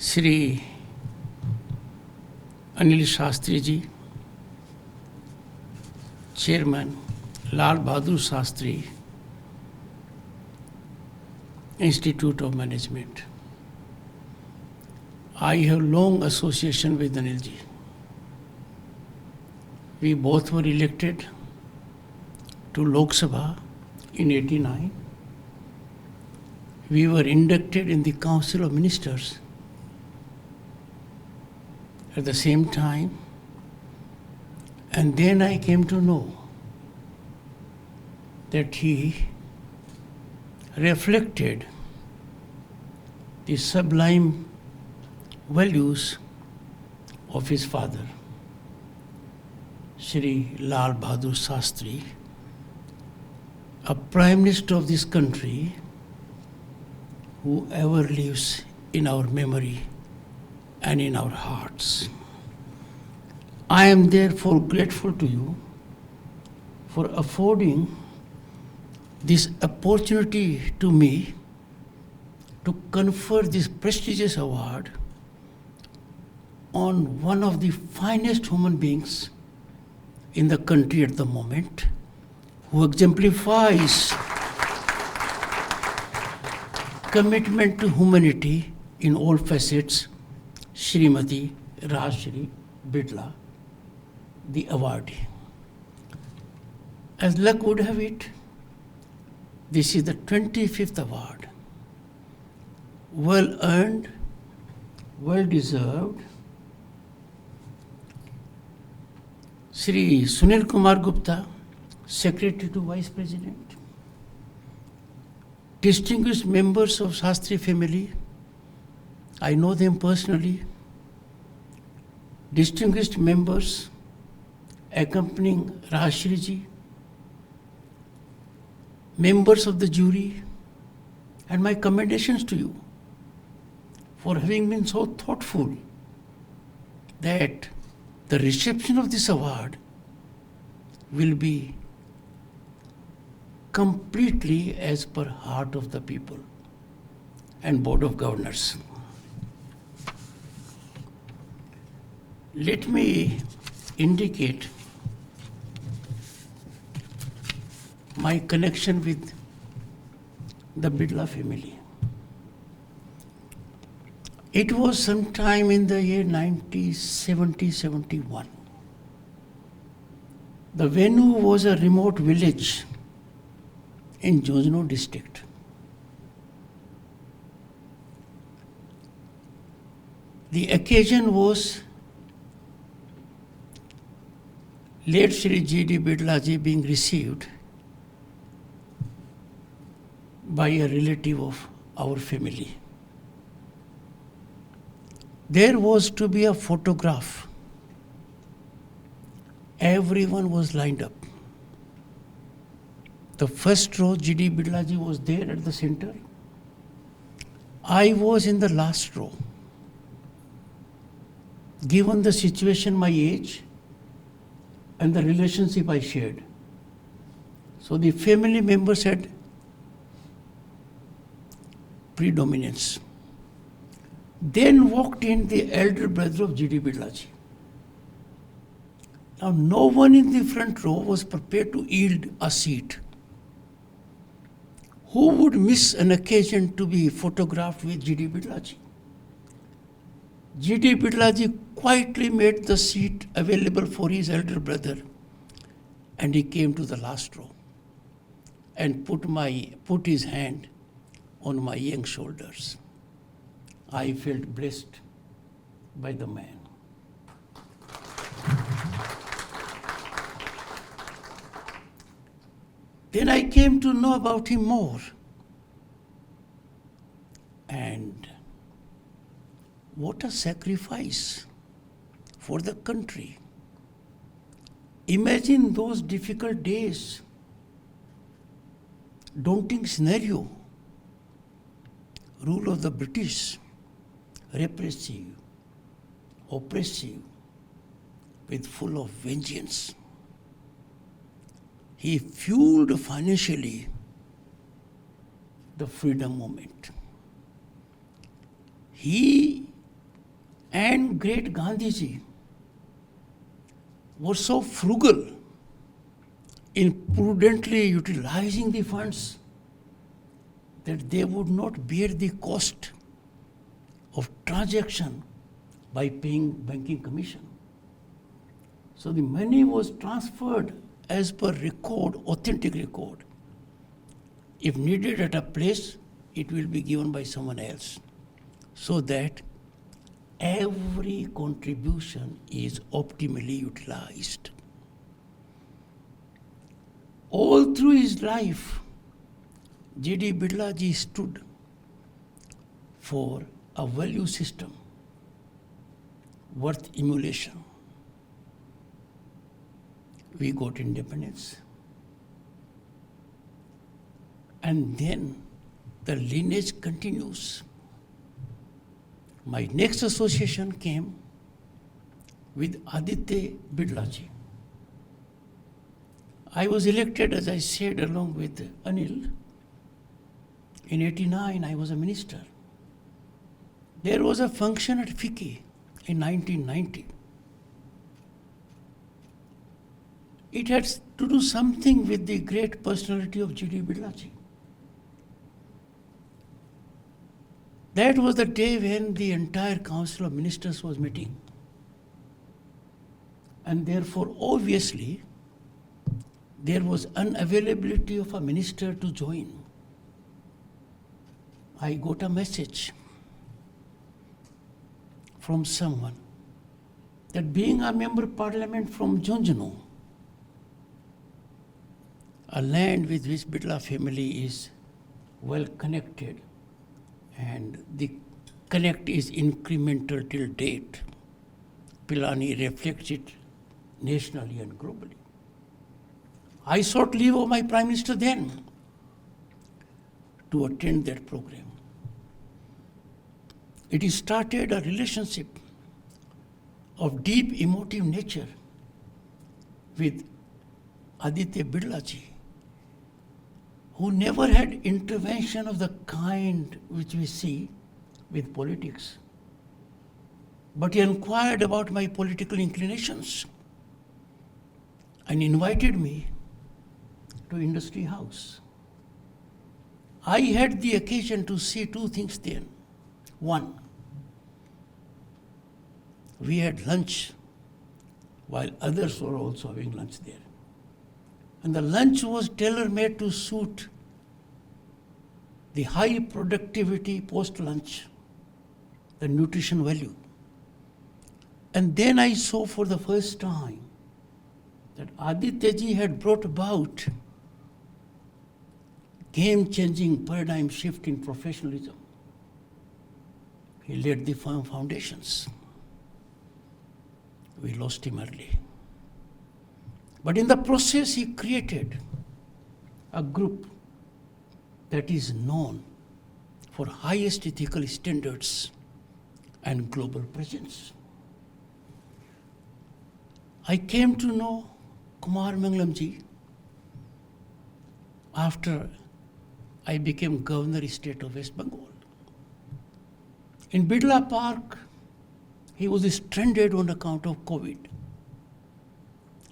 Shri Anil Shastri ji, Chairman, Lal Bahadur Shastri Institute of Management. I have long association with Anil ji. We both were elected to Lok Sabha in 89. We were inducted in the Council of Ministers at the same time, and then I came to know that he reflected the sublime values of his father, Shri Lal Bahadur Shastri, a Prime Minister of this country who ever lives in our memory and in our hearts. I am therefore grateful to you for affording this opportunity to me to confer this prestigious award on one of the finest human beings in the country at the moment, who exemplifies commitment to humanity in all facets, Srimati Rajshri Bidla, the awardee. As luck would have it, this is the 25th award. Well earned, well deserved. Shri Sunil Kumar Gupta, Secretary to Vice President. Distinguished members of Shastri family, I know them personally. Distinguished members accompanying Rajshri ji, members of the jury, and my commendations to you for having been so thoughtful that the reception of this award will be completely as per heart of the people and Board of Governors. Let me indicate my connection with the Bidla family. It was sometime in the year 1970-71. The venue was a remote village in Jojno district. The occasion was late Shri Jagdeep Dhankhar ji being received by a relative of our family. There was to be a photograph. Everyone was lined up. The first row, Jagdeep Dhankhar ji was there at the center. I was in the last row. Given the situation, my age, and the relationship I shared, so the family members had predominance. Then walked in the elder brother of Jagdeep Dhankhar ji. Now, no one in the front row was prepared to yield a seat. Who would miss an occasion to be photographed with Jagdeep Dhankhar ji? Jagdeep Dhankhar ji quietly made the seat available for his elder brother, and he came to the last row and put his hand on my young shoulders. I felt blessed by the man. Then I came to know about him more. And what a sacrifice for the country. Imagine those difficult days, daunting scenario, rule of the British, repressive, oppressive, with full of vengeance. He fueled financially the freedom movement. He and great Gandhiji were so frugal in prudently utilizing the funds that they would not bear the cost of transaction by paying banking commission. So the money was transferred as per record, authentic record. If needed at a place, it will be given by someone else. So that every contribution is optimally utilized. All through his life, J.D. Birlaji stood for a value system worth emulation. We got independence. And then the lineage continues. My next association came with Aditya Birlaji. I was elected, as I said, along with Anil. In 89, I was a minister. There was a function at FICCI in 1990. It had to do something with the great personality of J.D. Birlaji. That was the day when the entire Council of Ministers was meeting. And therefore, obviously, there was unavailability of a minister to join. I got a message from someone that being a member of parliament from Junjunu, a land with which Birla family is well connected, and the connect is incremental till date. Pilani reflects it nationally and globally. I sought leave of my Prime Minister then to attend that program. It started a relationship of deep emotive nature with Aditya Birlaji, who never had intervention of the kind which we see with politics. But he inquired about my political inclinations and invited me to Industry House. I had the occasion to see two things there. One, we had lunch while others were also having lunch there. And the lunch was tailor-made to suit the high productivity post-lunch, the nutrition value. And then I saw for the first time that Adityaji had brought about game-changing paradigm shift in professionalism. He laid the firm foundations. We lost him early. But in the process, he created a group that is known for highest ethical standards and global presence. I came to know Kumar Mangalamji after I became Governor of State of West Bengal. In Birla Park, he was stranded on account of COVID.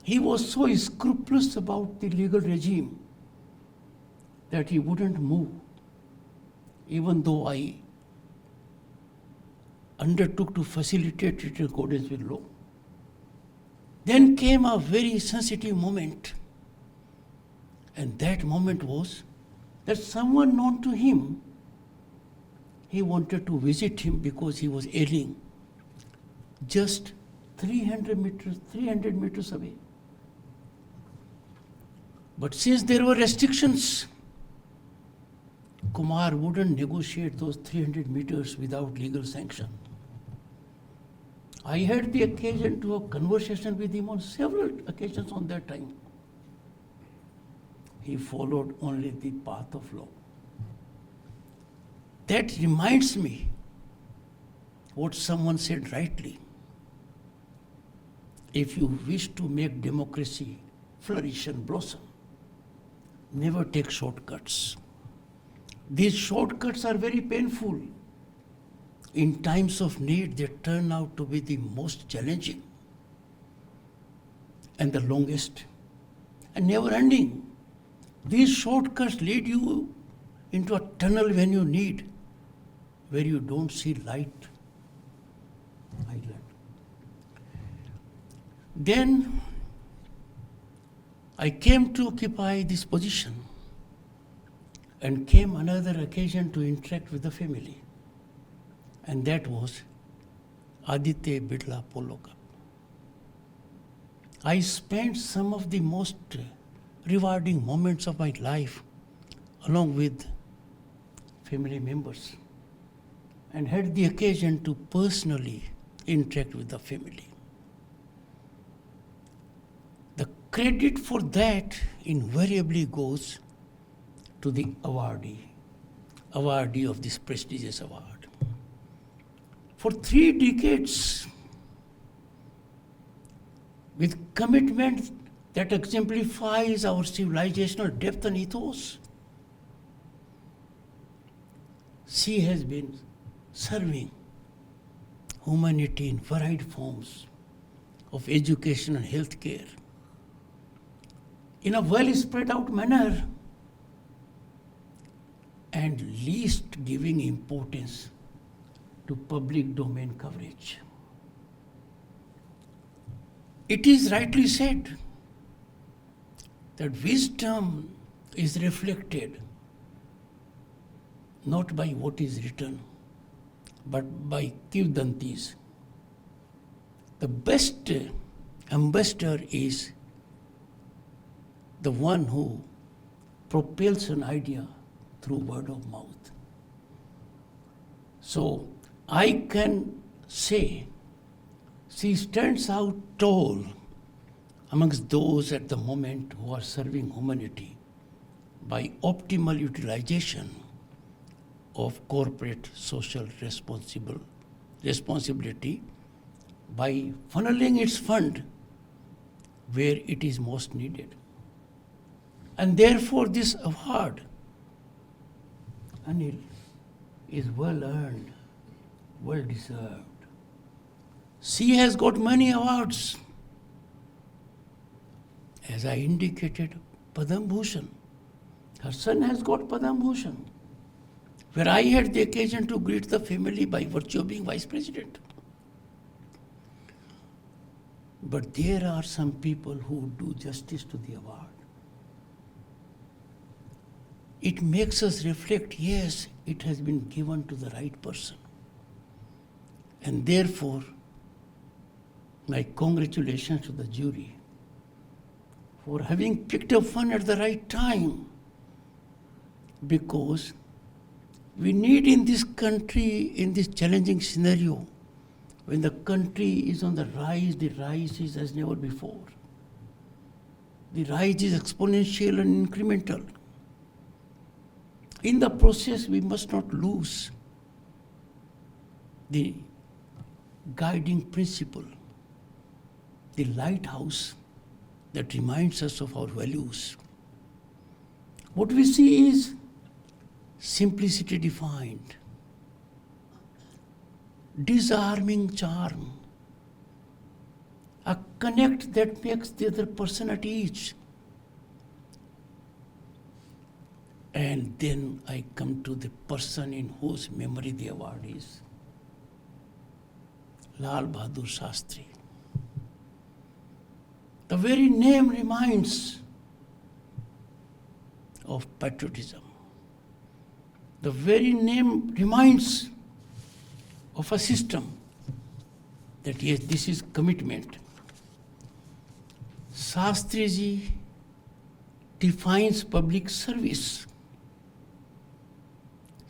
He was so scrupulous about the legal regime that he wouldn't move, even though I undertook to facilitate it in accordance with law. Then came a very sensitive moment, and that moment was that someone known to him, he wanted to visit him because he was ailing, just 300 meters away. But since there were restrictions, Kumar wouldn't negotiate those 300 meters without legal sanction. I had the occasion to have conversation with him on several occasions on that time. He followed only the path of law. That reminds me what someone said rightly. If you wish to make democracy flourish and blossom, never take shortcuts. These shortcuts are very painful. in times of need, they turn out to be the most challenging and the longest and never ending. These shortcuts lead you into a tunnel when you need, where you don't see light. Then I came to occupy this position, and came another occasion to interact with the family, and that was Aditya Birla Polo Cup. I spent some of the most rewarding moments of my life along with family members, and had the occasion to personally interact with the family. The credit for that invariably goes to the awardee of this prestigious award. For 3 decades, with commitment that exemplifies our civilizational depth and ethos, she has been serving humanity in varied forms of education and healthcare in a well spread out manner, and least giving importance to public domain coverage. It is rightly said that wisdom is reflected not by what is written, but by Kivdantis. The best ambassador is the one who propels an idea through word of mouth. So I can say she stands out tall amongst those at the moment who are serving humanity by optimal utilization of corporate social responsibility, by funneling its fund where it is most needed. And therefore this award, Anil, is well earned, well deserved. She has got many awards. As I indicated, Padam Bhushan. Her son has got Padam Bhushan, where I had the occasion to greet the family by virtue of being vice president. But there are some people who do justice to the award. It makes us reflect, yes, it has been given to the right person. And therefore, my congratulations to the jury for having picked up one at the right time, because we need in this country, in this challenging scenario, when the country is on the rise is as never before. The rise is exponential and incremental. In the process, we must not lose the guiding principle, the lighthouse that reminds us of our values. What we see is simplicity defined, disarming charm, a connect that makes the other person at ease. And then I come to the person in whose memory the award is, Lal Bahadur Shastri. The very name reminds of patriotism. The very name reminds of a system that yes, this is commitment. Shastriji defines public service.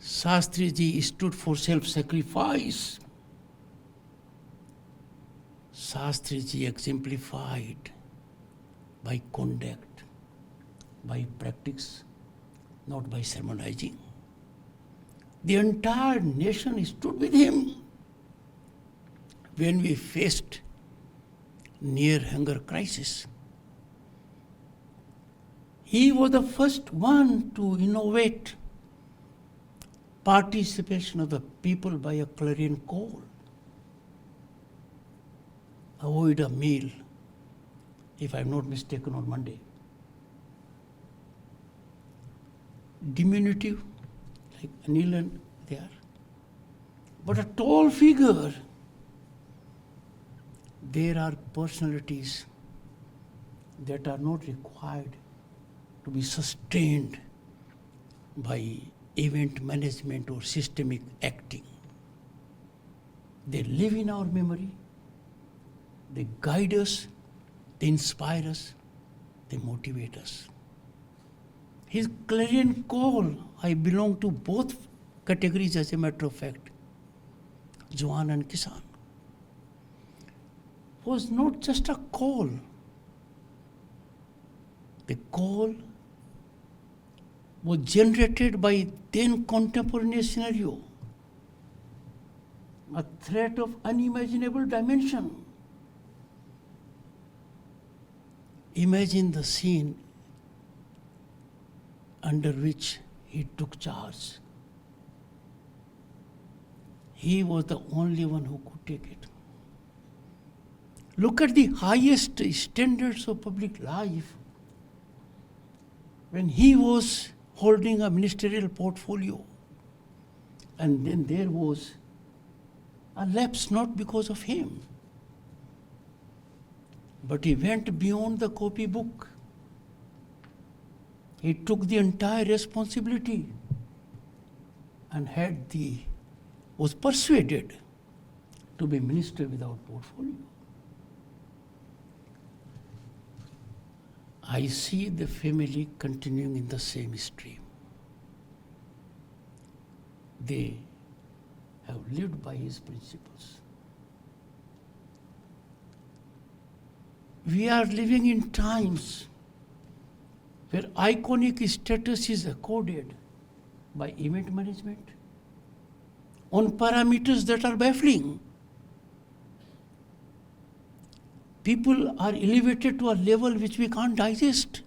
Shastriji stood for self-sacrifice. Shastriji exemplified by conduct, by practice, not by sermonizing. The entire nation stood with him when we faced near hunger crisis. He was the first one to innovate participation of the people by a clarion call. Avoid a meal, if I'm not mistaken, on Monday. Diminutive, like Anil and they are. But a tall figure, there are personalities that are not required to be sustained by event management or systemic acting. They live in our memory, they guide us, they inspire us, they motivate us. His clarion call, I belong to both categories as a matter of fact, Jawan and Kisan, was not just a call. The call was generated by then contemporaneous scenario, a threat of unimaginable dimension. Imagine the scene under which he took charge. He was the only one who could take it. Look at the highest standards of public life when he was holding a ministerial portfolio. And then there was a lapse, not because of him, but he went beyond the copybook. He took the entire responsibility and was persuaded to be minister without portfolio. I see the family continuing in the same stream. They have lived by his principles. We are living in times where iconic status is accorded by event management on parameters that are baffling. People are elevated to a level which we can't digest.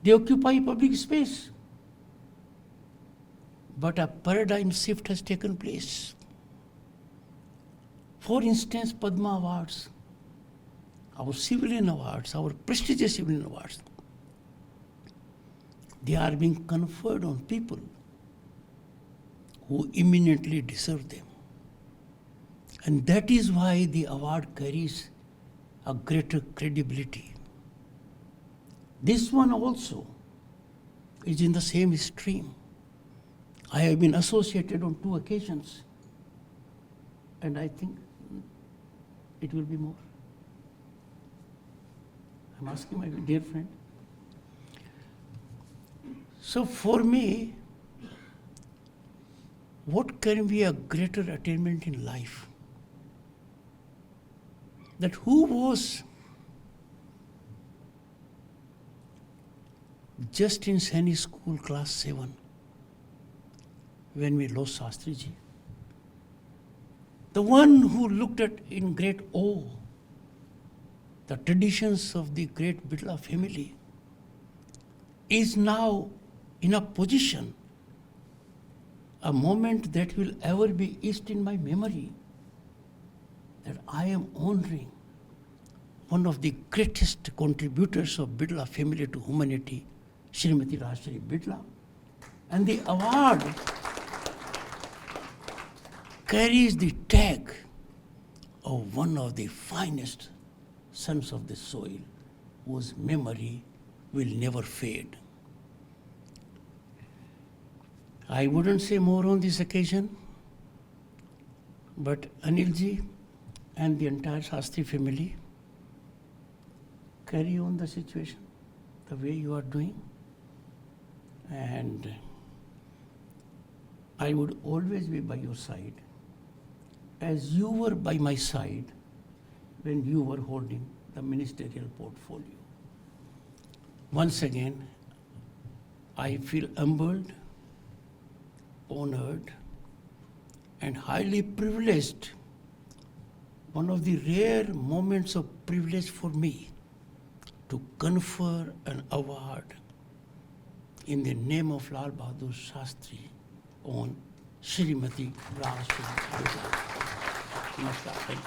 They occupy public space. But a paradigm shift has taken place. For instance, Padma Awards, our civilian awards, our prestigious civilian awards, they are being conferred on people who eminently deserve them. And that is why the award carries a greater credibility. This one also is in the same stream. I have been associated on 2 occasions, and I think it will be more. I'm asking my dear friend. So for me, what can be a greater attainment in life? That who was just in Saini school class 7 when we lost Shastri ji. The one who looked at in great awe the traditions of the great Birla family is now in a position, a moment that will ever be etched in my memory, that I am honoring one of the greatest contributors of Birla family to humanity, Srimati Rajshri Birla. And the award carries the tag of one of the finest sons of the soil, whose memory will never fade. I wouldn't say more on this occasion, but Anilji and the entire Shastri family, carry on the situation the way you are doing. And I would always be by your side, as you were by my side when you were holding the ministerial portfolio. Once again, I feel humbled, honored, and highly privileged. One of the rare moments of privilege for me to confer an award in the name of Lal Bahadur Shastri on Shrimati Raj. Namaskar. Thank you.